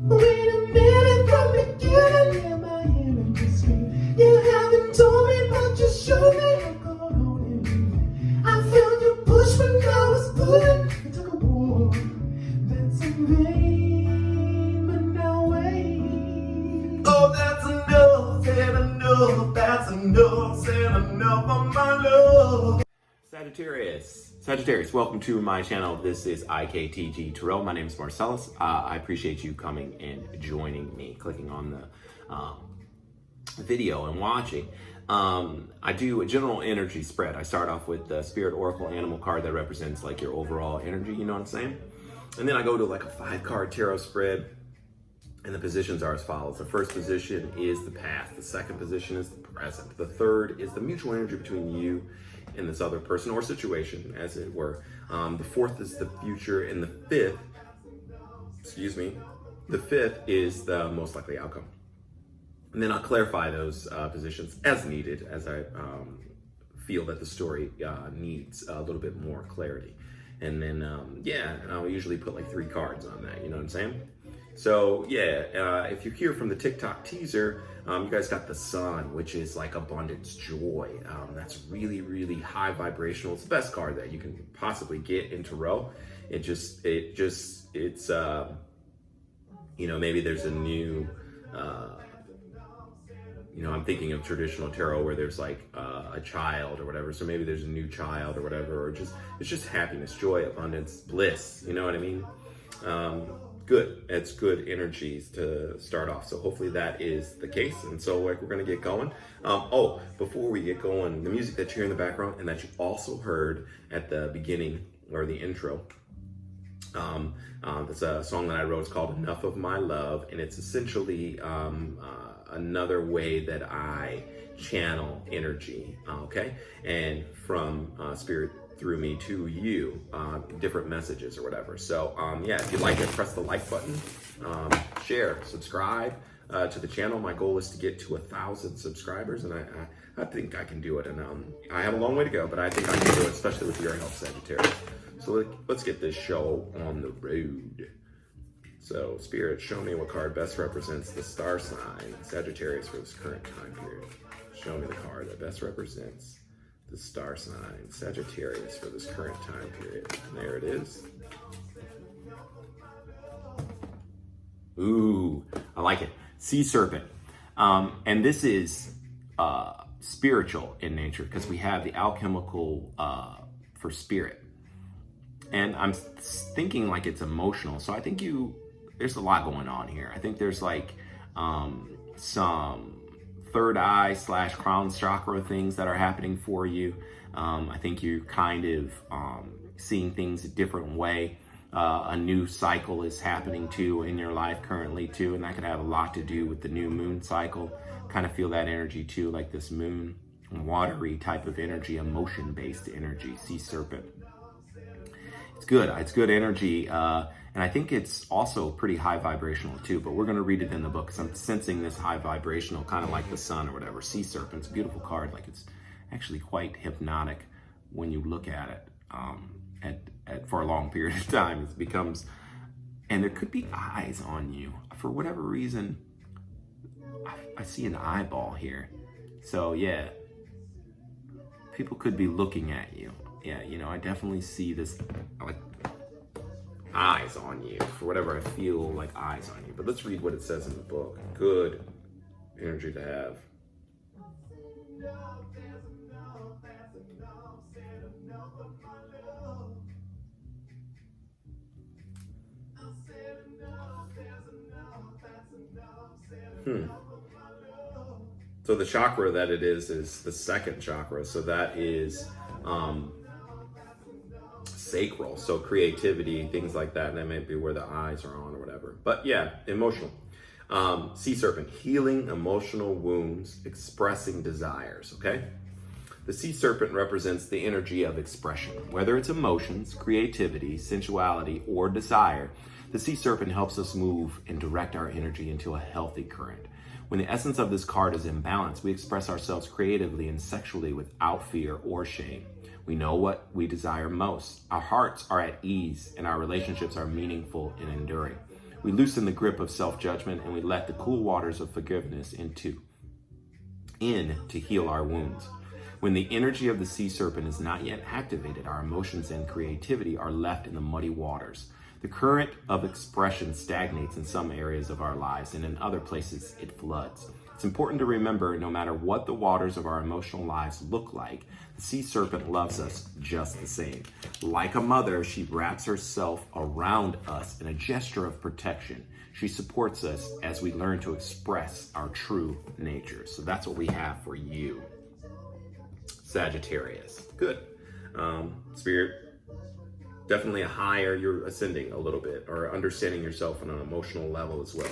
Wait a minute, from beginning, am I hearing this scream? You haven't told me, but you showed me what's going on in me. I felt you push when I was pulling. It took a war that's in vain, but now wait. Oh, that's enough, said enough, that's enough, said enough of my love. Sagittarius, welcome to my channel. This is IKTG Tarot. My name is Marcellus. I appreciate you coming and joining me, clicking on the video and watching. I do a general energy spread. I start off with the Spirit Oracle Animal card that represents like your overall energy, you know what I'm saying? And then I go to like a 5-card tarot spread, and the positions are as follows. The first position is the past. The second position is the present. The third is the mutual energy between you and this other person or situation, as it were. The fourth is the future, and the fifth is the most likely outcome. And then I'll clarify those positions as needed, as I feel that the story needs a little bit more clarity. And then, I'll usually put like 3 cards on that, you know what I'm saying? So if you hear from the TikTok teaser, you guys got the sun, which is like abundance, joy. That's really, really high vibrational. It's the best card that you can possibly get in tarot. It's maybe there's a new, I'm thinking of traditional tarot where there's like a child or whatever. So maybe there's a new child or whatever, or it's just happiness, joy, abundance, bliss. You know what I mean? Good. It's good energies to start off. So hopefully that is the case. And so we're going to get going. Before we get going, the music that you hear in the background and that you also heard at the beginning or the intro, that's a song that I wrote. It's called Enough of My Love. And it's essentially another way that I channel energy. Okay. And from Spirit through me to you, different messages or whatever. So if you like it, press the like button, share, subscribe to the channel. My goal is to get to 1,000 subscribers, and I think I can do it. And I have a long way to go, but I think I can do it, especially with your help, Sagittarius. So let's get this show on the road. So Spirit, show me what card best represents the star sign Sagittarius for this current time period. Show me the card that best represents the star sign Sagittarius for this current time period. There it is. Ooh, I like it. Sea serpent. And this is spiritual in nature because we have the alchemical for spirit. And I'm thinking like it's emotional. So I think there's a lot going on here. I think there's like some third eye / crown chakra things that are happening for you. I think you're kind of seeing things a different way. A new cycle is happening too in your life currently too, and that could have a lot to do with the new moon cycle. Kind of feel that energy too, like this moon, watery type of energy, emotion-based energy, sea serpent. It's good. It's good energy. And I think it's also pretty high vibrational too, but we're going to read it in the book because I'm sensing this high vibrational, kind of like the sun or whatever. Sea serpent's a beautiful card. Like it's actually quite hypnotic when you look at it for a long period of time. It becomes, and there could be eyes on you for whatever reason. I see an eyeball here. So people could be looking at you. I definitely see this like eyes on you for whatever I feel like eyes on you. But let's read what it says in the book. Good energy to have. So the chakra that it is the second chakra. So that is sacral, so creativity, things like that, and that might be where the eyes are on or whatever. But emotional. Sea serpent, healing emotional wounds, expressing desires. Okay, the sea serpent represents the energy of expression, whether it's emotions, creativity, sensuality, or desire. The sea serpent helps us move and direct our energy into a healthy current. When the essence of this card is in balance, we express ourselves creatively and sexually without fear or shame. We know what we desire most. Our hearts are at ease and our relationships are meaningful and enduring. We loosen the grip of self-judgment and we let the cool waters of forgiveness in to heal our wounds. When the energy of the sea serpent is not yet activated, our emotions and creativity are left in the muddy waters. The current of expression stagnates in some areas of our lives, and in other places it floods. It's important to remember, no matter what the waters of our emotional lives look like, the sea serpent loves us just the same. Like a mother, she wraps herself around us in a gesture of protection. She supports us as we learn to express our true nature. So that's what we have for you, Sagittarius. Good. Spirit, definitely a higher, you're ascending a little bit, or understanding yourself on an emotional level as well.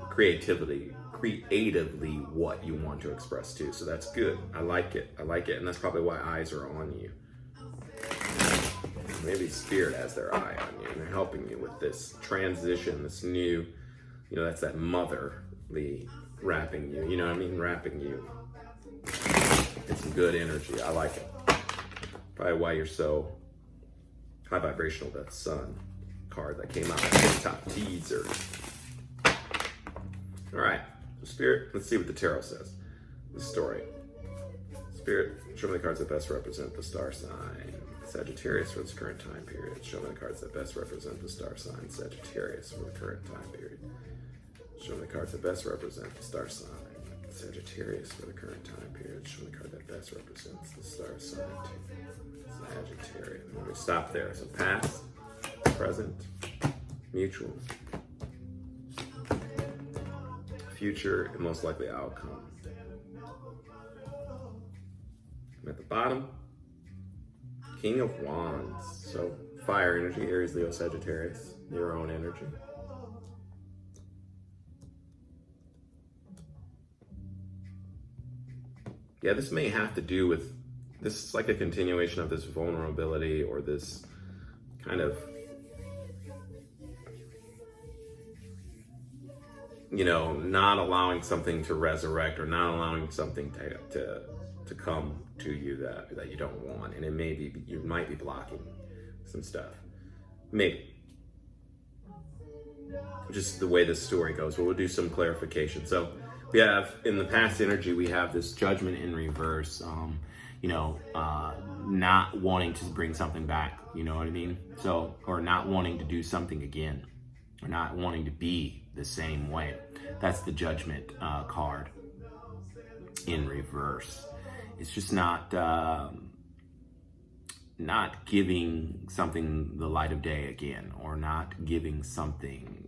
Creatively what you want to express too. So that's good. I like it. And that's probably why eyes are on you. Maybe Spirit has their eye on you and they're helping you with this transition, this new, that's that motherly wrapping you, wrapping you. It's some good energy. I like it. Probably why you're so high vibrational, that sun card that came out, top teaser. All right, so Spirit, let's see what the tarot says. The story. Spirit, show me the cards that best represent the star sign Sagittarius for this current time period. Show me the cards that best represent the star sign Sagittarius for the current time period. Show me the cards that best represent the star sign Sagittarius for the current time period. Show me the card that best represents the star sign Sagittarius. We're going to stop there. So past, present, mutual, future, and most likely outcome. And at the bottom, King of Wands. So fire energy, Aries, Leo, Sagittarius, your own energy. Yeah, this may have to do with, this is like a continuation of this vulnerability or this kind of, not allowing something to resurrect or not allowing something to come to you that you don't want. And it may be, you might be blocking some stuff. Maybe. Just the way this story goes, but we'll do some clarification. So we have, in the past energy, we have this judgment in reverse, not wanting to bring something back, you know what I mean? So, or not wanting to do something again, or not wanting to be the same way. That's the judgment card in reverse. It's just not giving something the light of day again, or not giving something,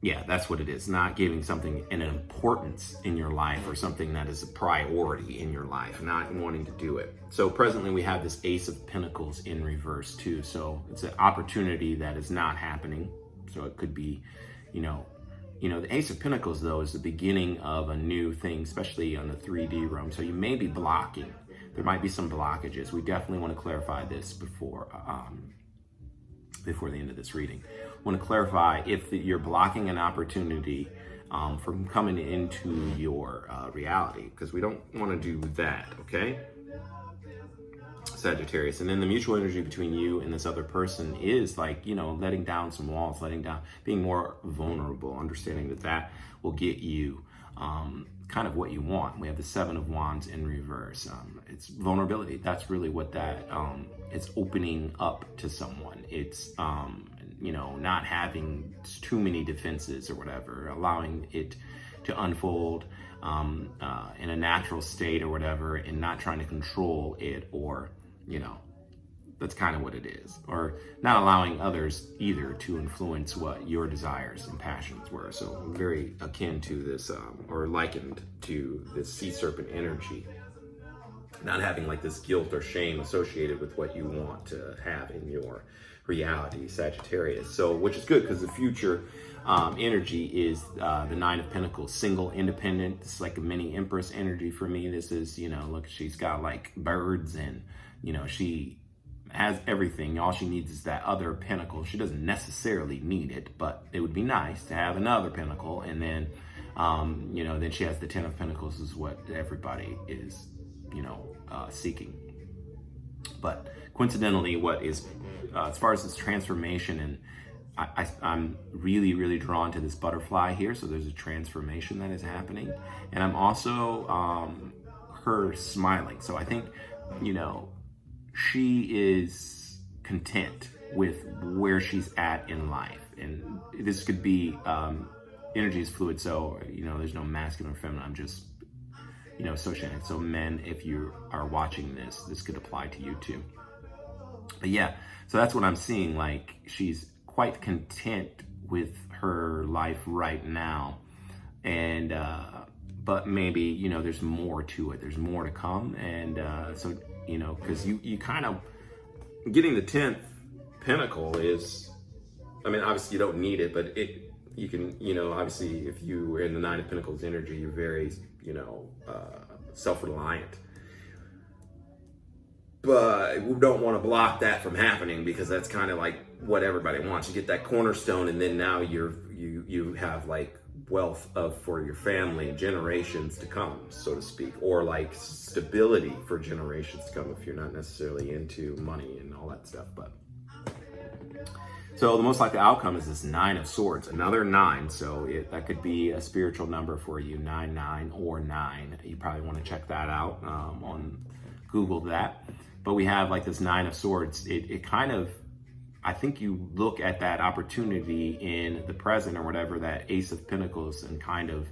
yeah, that's what it is. Not giving something an importance in your life or something that is a priority in your life, not wanting to do it. So presently we have this Ace of Pentacles in reverse too. So it's an opportunity that is not happening. So it could be, the Ace of Pentacles though is the beginning of a new thing, especially on the 3D realm. So you may be blocking. There might be some blockages. We definitely want to clarify this before the end of this reading. I want to clarify if you're blocking an opportunity from coming into your reality, because we don't want to do that, okay? Sagittarius. And then the mutual energy between you and this other person is like, letting down some walls, being more vulnerable, understanding that will get you kind of what you want. We have the Seven of Wands in reverse. It's vulnerability. That's really what that, it's opening up to someone. It's, not having too many defenses or whatever, allowing it to unfold in a natural state or whatever, and not trying to control it, or, that's kind of what it is. Or not allowing others either to influence what your desires and passions were. So very akin to this, or likened to this sea serpent energy. Not having like this guilt or shame associated with what you want to have in your reality, Sagittarius. So, which is good, because the future energy is the Nine of Pentacles, single, independent. It's like a mini Empress energy for me. This is, look, she's got like birds, and, she has everything. All she needs is that other pentacle. She doesn't necessarily need it, but it would be nice to have another pentacle. And then, then she has the Ten of Pentacles, is what everybody is, seeking. But coincidentally, what is as far as this transformation, and I'm really, really drawn to this butterfly here. So there's a transformation that is happening. And I'm also her smiling. So I think, you know, she is content with where she's at in life. And this could be, energy is fluid. So, you know, there's no masculine or feminine. I'm just, you know, associating. So men, if you are watching this, this could apply to you too. But yeah, so that's what I'm seeing. Like, she's quite content with her life right now. And, but maybe, you know, there's more to it. There's more to come. And so, you know, because you kind of, getting the 10th pentacle is, I mean, obviously you don't need it, but you can, you know, obviously if you are in the 9 of Pentacles energy, you're very, you know, self-reliant. But we don't want to block that from happening, because that's kind of like what everybody wants. You get that cornerstone, and then now you have like wealth for your family, generations to come, so to speak, or like stability for generations to come if you're not necessarily into money and all that stuff. But so the most likely outcome is this 9 of Swords, another 9. So that could be a spiritual number for you, 99 or 9. You probably want to check that out on Google that. But we have like this 9 of Swords. It kind of, I think you look at that opportunity in the present or whatever, that Ace of Pentacles, and kind of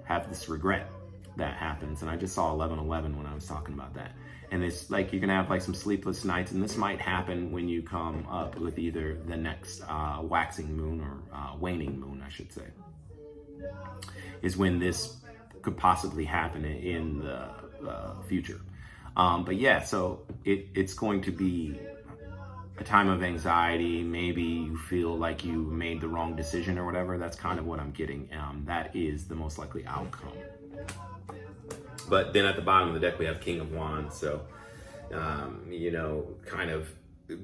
have this regret that happens. And I just saw 1111 when I was talking about that. And it's like you're gonna have like some sleepless nights, and this might happen when you come up with either the next waxing moon or waning moon, I should say, is when this could possibly happen in the future. But yeah, so it's going to be a time of anxiety. Maybe you feel like you made the wrong decision or whatever. That's kind of what I'm getting. That is the most likely outcome. But then at the bottom of the deck, we have King of Wands. So, you know, kind of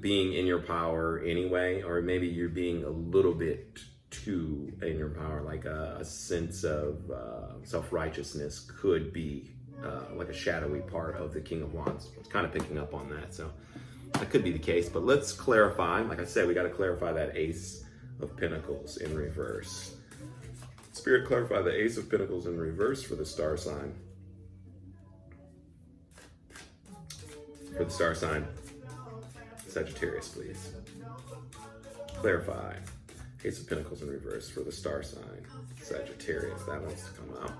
being in your power anyway, or maybe you're being a little bit too in your power, like a sense of self-righteousness could be like a shadowy part of the King of Wands. It's kind of picking up on that. So that could be the case, but let's clarify. Like I said, we got to clarify that Ace of Pentacles in reverse. Spirit, clarify the Ace of Pentacles in reverse for the star sign. For the star sign Sagittarius, please. Clarify Ace of Pentacles in reverse for the star sign Sagittarius. That wants to come out.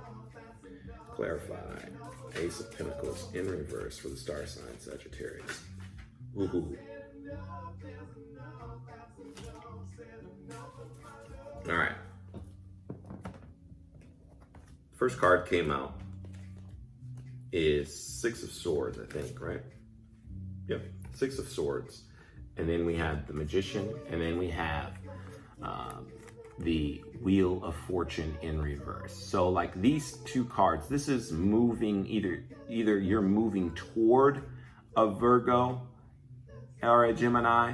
Clarify Ace of Pentacles in reverse for the star sign Sagittarius. Woohoo. All right. First card came out is 6 of Swords, I think, right? Yep, 6 of Swords. And then we have the Magician, and then we have the Wheel of Fortune in reverse. So like these two cards, this is moving, either you're moving toward a Virgo or a Gemini,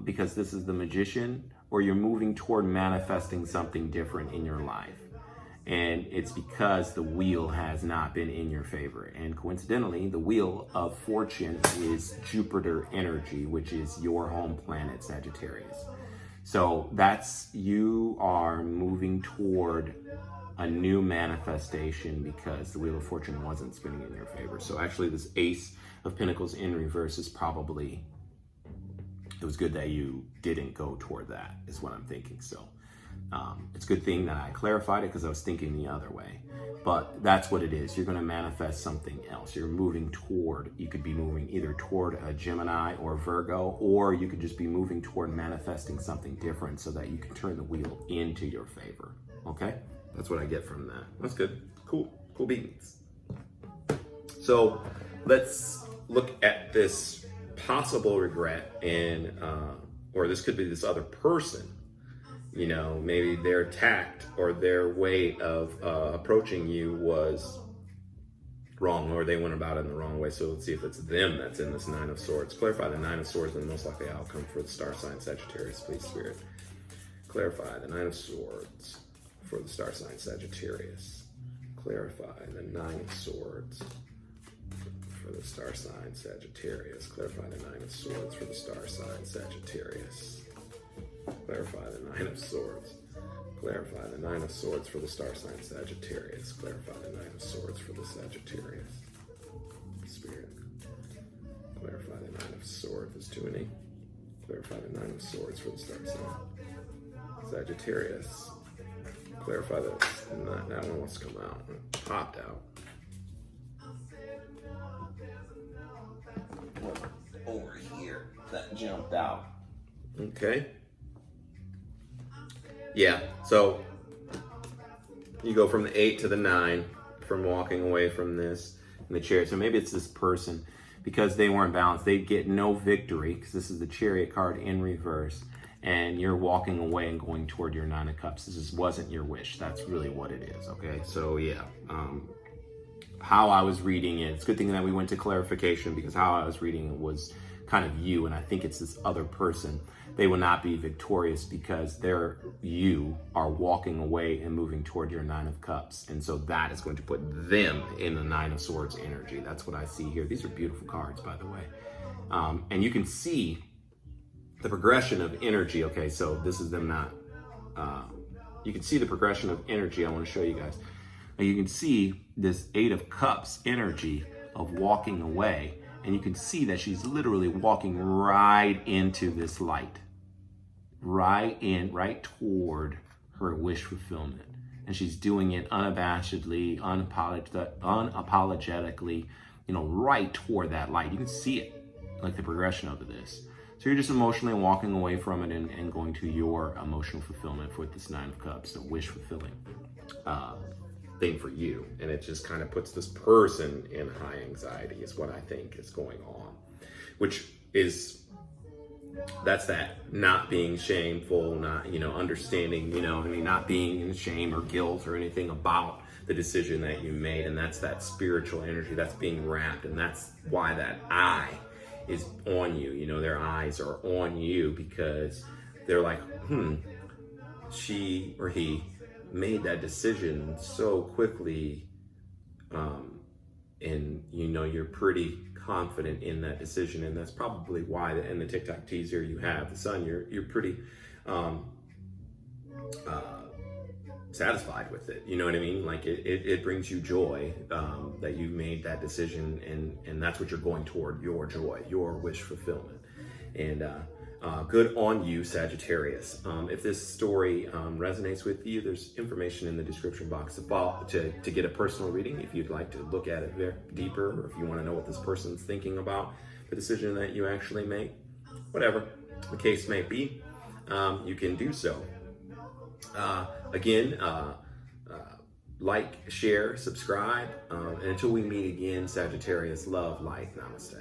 because this is the Magician, or you're moving toward manifesting something different in your life. And it's because the wheel has not been in your favor. And coincidentally, the Wheel of Fortune is Jupiter energy, which is your home planet, Sagittarius. So that's, you are moving toward a new manifestation because the Wheel of Fortune wasn't spinning in your favor. So actually this Ace of Pentacles in reverse is probably, it was good that you didn't go toward that, is what I'm thinking. So it's a good thing that I clarified it, because I was thinking the other way. But that's what it is. You're going to manifest something else. You're moving toward, you could be moving either toward a Gemini or Virgo, or you could just be moving toward manifesting something different so that you can turn the wheel into your favor. Okay? That's what I get from that. That's good. Cool. Cool beans. So let's look at this possible regret, and or this could be this other person. You know, maybe their tact or their way of approaching you was wrong, or they went about it in the wrong way. So let's see if it's them that's in this 9 of Swords. Clarify the 9 of Swords and the most likely outcome for the star sign Sagittarius, please, Spirit. Clarify the 9 of Swords for the star sign Sagittarius. Clarify the 9 of Swords for the star sign Sagittarius. Clarify the Nine of Swords for the star sign Sagittarius. Clarify the Nine of Swords. Clarify the Nine of Swords for the star sign Sagittarius. Clarify the Nine of Swords for the Sagittarius. Spirit. Clarify the Nine of Swords. There's too many. Clarify the Nine of Swords for the star sign Sagittarius. Clarify that. That one wants to come out. It popped out. Over here. That jumped out. Okay. Yeah, so you go from the 8 to the 9 from walking away from this in the Chariot. So maybe it's this person, because they weren't balanced, they get no victory, because this is the Chariot card in reverse, and you're walking away and going toward your 9 of Cups. This wasn't your wish. That's really what it is, okay? So yeah, how I was reading it, it's a good thing that we went to clarification, because how I was reading it was kind of you, and I think it's this other person. They will not be victorious because you are walking away and moving toward your 9 of Cups. And so that is going to put them in the 9 of Swords energy. That's what I see here. These are beautiful cards, by the way. And you can see the progression of energy. Okay, so this is them not, you can see the progression of energy. I want to show you guys. Now you can see this 8 of Cups energy of walking away. And you can see that she's literally walking right into this light, right toward her wish fulfillment. And she's doing it unabashedly, unapologetically, right toward that light. You can see it, like the progression of this. So you're just emotionally walking away from it and going to your emotional fulfillment with this 9 of Cups, a wish fulfilling thing for you. And it just kind of puts this person in high anxiety is what I think is going on, which is, that's that not being shameful, not, understanding, not being in shame or guilt or anything about the decision that you made. And that's that spiritual energy that's being wrapped. And that's why that eye is on you. Their eyes are on you because they're like, she or he made that decision so quickly, and you're pretty confident in that decision, and that's probably why in the TikTok teaser you have the sun. You're pretty satisfied with it. You know what I mean? Like it brings you joy that you made that decision, and that's what you're going toward, your joy, your wish fulfillment, and. Good on you, Sagittarius. If this story resonates with you, there's information in the description box to get a personal reading if you'd like to look at it very deeper, or if you want to know what this person's thinking about the decision that you actually made. Whatever the case may be, you can do so. Again, like, share, subscribe, and until we meet again, Sagittarius, love, light, namaste.